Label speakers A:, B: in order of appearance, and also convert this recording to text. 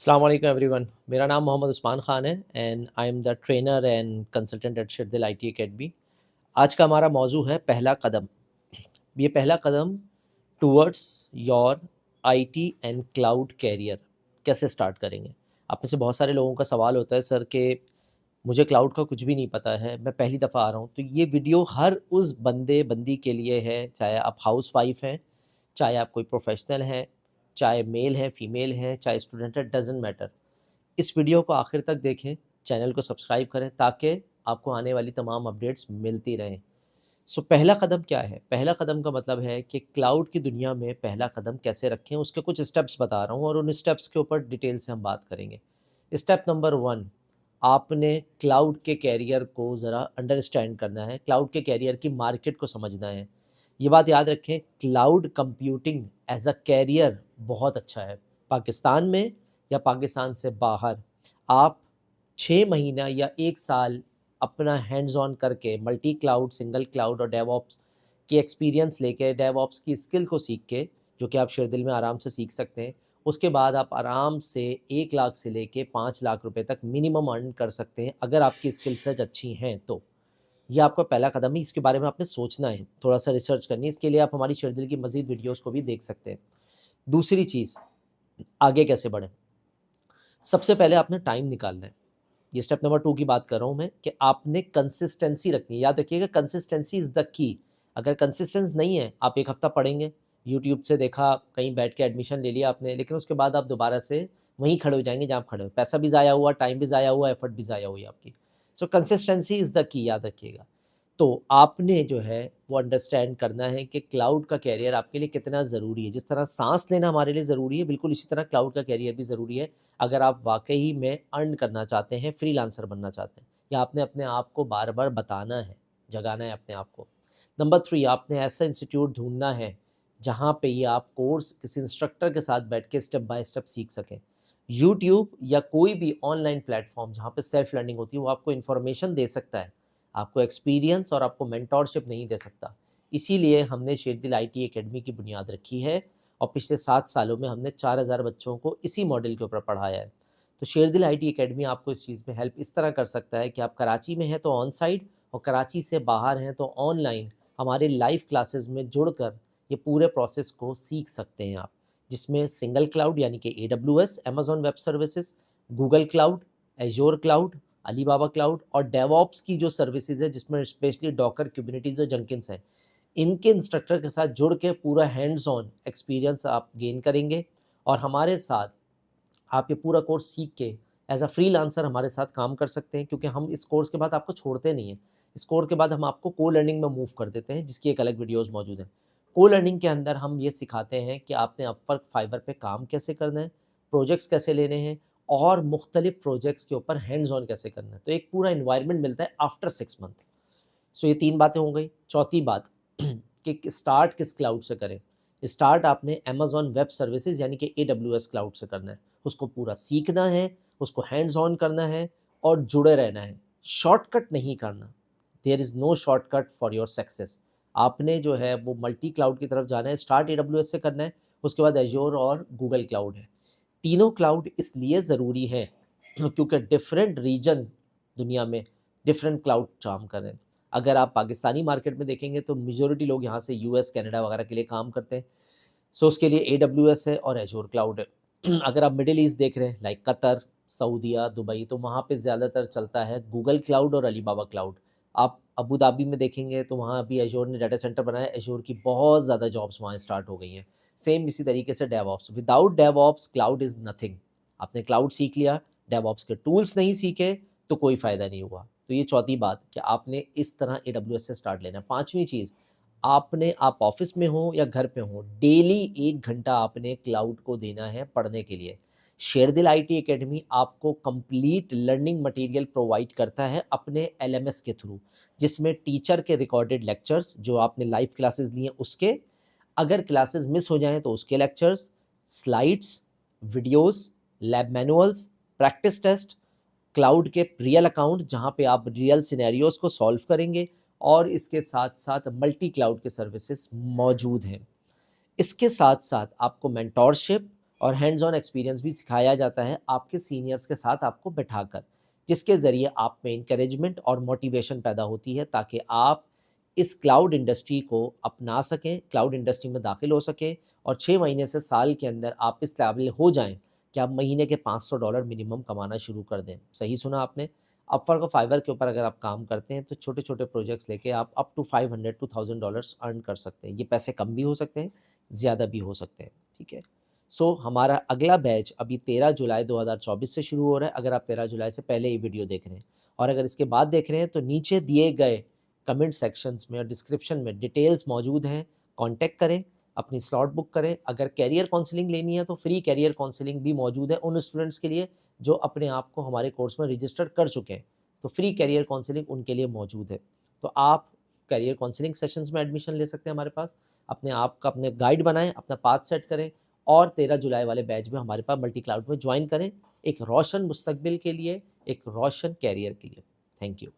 A: अस्सलाम वालेकुम एवरीवन। मेरा नाम मोहम्मद उस्मान ख़ान है and I am the trainer and consultant at Shirdil IT academy. आज का हमारा मौजू है पहला कदम। ये पहला कदम towards your IT and cloud career कैसे स्टार्ट करेंगे। आप में से बहुत सारे लोगों का सवाल होता है सर कि मुझे क्लाउड का कुछ भी नहीं पता है, मैं पहली दफ़ा आ रहा हूँ। तो ये वीडियो हर उस बंदे बंदी के लिए है, चाहे आप हाउस वाइफ हैं, चाहे आप कोई प्रोफेशनल हैं, चाहे मेल है, फीमेल है, चाहे स्टूडेंट है, डज़न्ट मैटर। इस वीडियो को आखिर तक देखें, चैनल को सब्सक्राइब करें ताकि आपको आने वाली तमाम अपडेट्स मिलती रहें। सो पहला कदम क्या है? पहला कदम का मतलब है कि क्लाउड की दुनिया में पहला कदम कैसे रखें, उसके कुछ स्टेप्स बता रहा हूँ और उन स्टेप्स के ऊपर डिटेल से हम बात करेंगे। स्टेप नंबर 1, आपने क्लाउड के कैरियर को ज़रा अंडरस्टैंड करना है, क्लाउड के कैरियर की मार्केट को समझना है। ये बात याद रखें, cloud computing as a career बहुत अच्छा है। पाकिस्तान में या पाकिस्तान से बाहर आप 6 महीना या 1 साल अपना हैंड्स ऑन करके मल्टी क्लाउड, सिंगल क्लाउड और डेवऑप्स की एक्सपीरियंस लेके, डेवऑप्स की स्किल को सीख के, जो कि आप शेरदिल में आराम से सीख सकते हैं, उसके बाद आप आराम से 1 लाख से लेके 5 लाख रुपए तक मिनिमम अर्न कर सकते हैं अगर आपकी स्किल सेट अच्छी हैं तो। ये आपका पहला कदम है, इसके बारे में आपने सोचना है, थोड़ा-सा रिसर्च करनी है। इसके लिए आप हमारी शेरदिल की मज़ीद वीडियोज़ को भी देख सकते हैं। दूसरी चीज़, आगे कैसे बढ़ें? सबसे पहले आपने टाइम निकालना है। ये स्टेप नंबर 2 की बात कर रहा हूँ मैं कि आपने कंसिस्टेंसी रखनी है। याद रखिएगा, कंसिस्टेंसी इज़ द की। अगर कंसिस्टेंस नहीं है, आप 1 हफ्ता पढ़ेंगे, यूट्यूब से देखा, कहीं बैठ के एडमिशन ले लिया आपने, लेकिन उसके बाद आप दोबारा से वहीं खड़े हो जाएँगे जहाँ आप खड़े हो। पैसा भी ज़ाया हुआ, टाइम भी ज़ाया हुआ, एफर्ट भी ज़ाया हुई आपकी। सो कंसिस्टेंसी इज़ द की, याद रखिएगा। तो आपने जो है वो अंडरस्टैंड करना है कि क्लाउड का कैरियर आपके लिए कितना ज़रूरी है। जिस तरह साँस लेना हमारे लिए ज़रूरी है, बिल्कुल इसी तरह क्लाउड का कैरियर भी ज़रूरी है। अगर आप वाक़ई में अर्न करना चाहते हैं, फ्रीलांसर बनना चाहते हैं, या आपने अपने आप को बार-बार बताना है, जगाना है अपने आप को। नंबर 3, आपने ऐसा इंस्टीट्यूट ढूँढना है, जहाँ पे ये आप कोर्स किसी इंस्ट्रक्टर के साथ बैठ के स्टेप बाय स्टेप सीख सकें। यूट्यूब या कोई भी ऑनलाइन प्लेटफ़ॉर्म जहाँ पे सेल्फ लर्निंग होती है, वो आपको इन्फॉर्मेशन दे सकता है, आपको एक्सपीरियंस और आपको मेंटोरशिप नहीं दे सकता। इसीलिए हमने शेरदिल आईटी एकेडमी की बुनियाद रखी है और पिछले 7 सालों में हमने 4000 बच्चों को इसी मॉडल के ऊपर पढ़ाया है। तो शेरदिल आईटी एकेडमी आपको इस चीज़ में हेल्प इस तरह कर सकता है कि आप कराची में हैं तो ऑन साइट, और कराची से बाहर हैं तो ऑनलाइन हमारे लाइव क्लासेस में जुड़कर ये पूरे प्रोसेस को सीख सकते हैं आप। जिसमें सिंगल क्लाउड यानी कि AWS, Amazon web services, Google cloud, Azure cloud, Alibaba cloud और डेवऑप्स की जो सर्विसेज है, जिसमें स्पेशली डॉकर, कुबरनेटिस और जेंकिन्स हैं, इनके इंस्ट्रक्टर के साथ जुड़ के पूरा हैंड्स ऑन एक्सपीरियंस आप गेन करेंगे और हमारे साथ आप ये पूरा कोर्स सीख के एज़ अ फ्रीलांसर हमारे साथ काम कर सकते हैं, क्योंकि हम इस कोर्स के बाद आपको छोड़ते नहीं हैं। इस कोर्स के बाद हम आपको को लर्निंग में मूव कर देते हैं, जिसकी एक अलग वीडियोज़ मौजूद है। को लर्निंग के अंदर हम ये सिखाते हैं कि आपने अपवर्क, फाइवर पे काम कैसे करना है, प्रोजेक्ट्स कैसे लेने हैं और मुख्तलिफ प्रोजेक्ट्स के ऊपर हैंड्स ऑन कैसे करना है। तो एक पूरा एनवायरनमेंट मिलता है आफ्टर 6 मंथ। सो ये 3 बातें हो गई। चौथी बात कि स्टार्ट किस क्लाउड से करें। स्टार्ट आपने अमेज़न वेब सर्विसेज़ यानी कि एडब्ल्यूएस क्लाउड से करना है। उसको पूरा सीखना है, उसको हैंड्स ऑन करना है और जुड़े रहना है। शॉर्टकट नहीं करना। There is no shortcut for your success. आपने जो है वो मल्टी क्लाउड की तरफ जाना है, स्टार्ट एडब्ल्यूएस से करना है, उसके बाद एज़्योर और गूगल क्लाउड है। तीनों क्लाउड इसलिए ज़रूरी हैं क्योंकि डिफरेंट रीजन दुनिया में डिफरेंट क्लाउड काम कर रहे हैं। अगर आप पाकिस्तानी मार्केट में देखेंगे तो मेजॉरिटी लोग यहाँ से यूएस, कनाडा वगैरह के लिए काम करते हैं। सो उसके लिए एडब्ल्यूएस है और एज़्योर क्लाउड है। अगर आप मिडिल ईस्ट देख रहे हैं लाइक कतर, सऊदीया, दुबई, तो वहाँ पे ज़्यादातर चलता है गूगल क्लाउड और अलीबाबा क्लाउड। आप अबू धाबी में देखेंगे तो वहाँ अभी एज़्योर ने डाटा सेंटर बनाया है, एज़्योर की बहुत ज़्यादा जॉब्स वहाँ स्टार्ट हो गई हैं। सेम इसी तरीके से DevOps, without DevOps cloud is nothing. आपने क्लाउड सीख लिया, डेवऑप्स के टूल्स नहीं सीखे तो कोई फ़ायदा नहीं हुआ। तो ये चौथी बात कि आपने इस तरह एडब्ल्यूएस से स्टार्ट लेना है। पाँचवीं चीज़, आपने, आप ऑफिस में हो या घर पे हो, डेली 1 घंटा आपने क्लाउड को देना है पढ़ने के लिए। शेरदिल आईटी एकेडमी आपको कंप्लीट लर्निंग मटेरियल प्रोवाइड करता है अपने एलएमएस के थ्रू, जिसमें टीचर के रिकॉर्डेड लेक्चर्स जो आपने लाइव क्लासेस लिए उसके, अगर क्लासेस मिस हो जाएँ तो उसके lectures, slides, videos, lab manuals, practice test, cloud के रियल अकाउंट जहाँ पे आप रियल सिनेरियोज़ को सॉल्व करेंगे और इसके साथ-साथ मल्टी क्लाउड के सर्विसेज़ मौजूद हैं। इसके साथ-साथ आपको मेंटोरशिप और हैंड्स ऑन एक्सपीरियंस भी सिखाया जाता है आपके सीनियर्स के साथ आपको बैठाकर, जिसके ज़रिए आप में इंकरेजमेंट और मोटिवेशन पैदा होती है ताकि आप इस क्लाउड इंडस्ट्री को अपना सकें, क्लाउड इंडस्ट्री में दाखिल हो सकें और 6 महीने से साल के अंदर आप इस काबिल हो जाएँ कि आप महीने के $500 मिनिमम कमाना शुरू कर दें। सही सुना आपने। अपवर्क और फाइवर के ऊपर अगर आप काम करते हैं तो छोटे-छोटे प्रोजेक्ट्स लेके आप अप टू 500 टू $1000 अर्न कर सकते हैं। ये पैसे कम भी हो सकते हैं, ज़्यादा भी हो सकते हैं, ठीक है? सो हमारा अगला बैच अभी 13 जुलाई 2024 से शुरू हो रहा है, अगर आप 13 जुलाई से पहले ये वीडियो देख रहे हैं। और अगर इसके बाद देख रहे हैं तो नीचे दिए गए कमेंट सेक्शंस में और डिस्क्रिप्शन में डिटेल्स मौजूद हैं, कॉन्टैक्ट करें, अपनी स्लॉट बुक करें। अगर कैरियर काउंसलिंग लेनी है तो फ्री कैरियर काउंसलिंग भी मौजूद है उन स्टूडेंट्स के लिए जो अपने आप को हमारे कोर्स में रजिस्टर कर चुके हैं, तो फ्री कैरियर काउंसलिंग उनके लिए मौजूद है। तो आप कैरियर काउंसलिंग सेशंस में एडमिशन ले सकते हैं हमारे पास। अपने आप का अपने गाइड बनाएँ, अपना पाथ सेट करें और 13 जुलाई वाले बैच में हमारे पास मल्टी क्लाउड में ज्वाइन करें, एक रोशन मुस्तकबिल के लिए, एक रोशन कैरियर के लिए। Thank you.